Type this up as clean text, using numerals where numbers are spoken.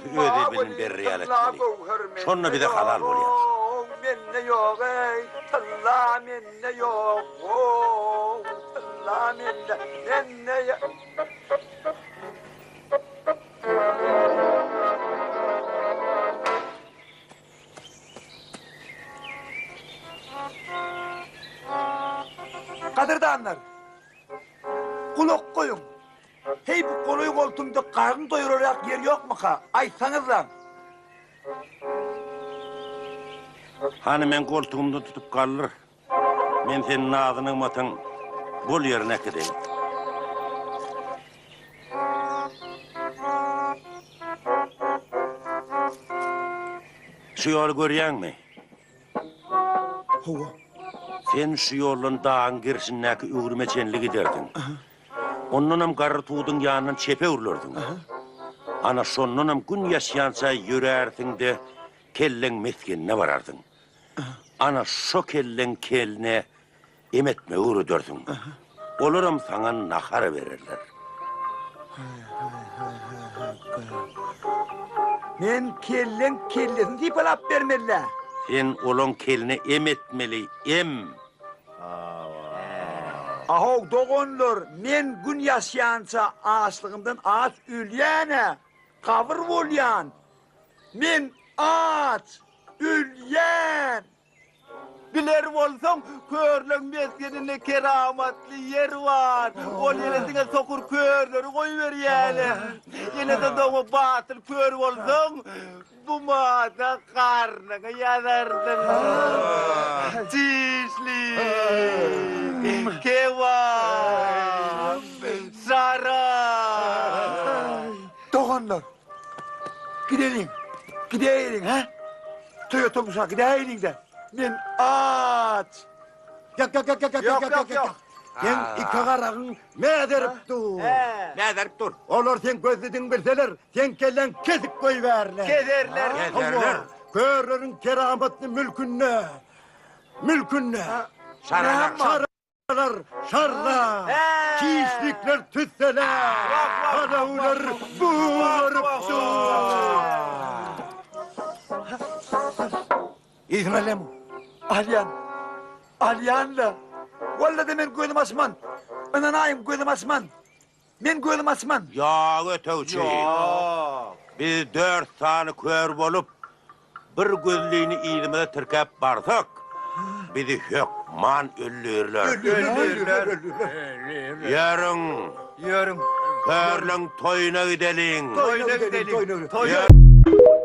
ödebilin bir realiteli. Şonla bir de halal oluyor. Menne yok ey, talla menne yok. Talla menne yok. Kadırdanlar, kulak koyun. Hey bu konuyu koltuğumda karnı doyuracak yer yok mu ka? Aytsanız lan. Hani men koltuğumda tutup kalır. Men senin ağzını matın bol yerine gideyim. Şu yolu görüyen mi? Hova. Sen şu yolun dağın girişindeki üğürmeçenli giderdin. Onunla karı tuğdun yanından çepe urlardın. Ana sonunla gün yaşayansa yürerdin de kellen meskenine varardın. Ana şu kellen keline emetme uğrudurdun. Olurum sana nakar verirler. Men kellen deyip alap vermeliler. Sen olon keline emetmeli, em. Aho doğonlar, men gün yaşayansa ağaçlığımdan ağaç ülyene, kavur volyan. Men ağaç, ülyen. Biler olsam körlüğün meskeninde keramatlı yer var. O yeresine sokur körleri koyuver yani. Yine de doğu batıl kör olsam bu mağda karnına yanardın. Çişli, kevam, saray. Doğanlar, gidelim ha? Toyota Musa gidelim de. Men ağaç. Yok. Sen iki karağın ne derip dur? Ne derip dur? Olur sen gözledin bilseler, sen kellen kesip koyuverler. Kederler. Gezerler. Körlerin kerametli mülkünne. Saraylar. Şarlar, çiğişlikler tütseler, kadavlar buğuruptu. İzmirli mi? Alyanla. Vallahi de men gözüm asman. Ananayım gözüm asman. Men gözüm asman. Ya ötevçi. Biz 4 tane kör bolup bir gözlüğünü iğnimde tırkap barsak. Bizi hükman öldürürler. Yarın körlün toyuna gidelim. Toyuna gidelim. Yarın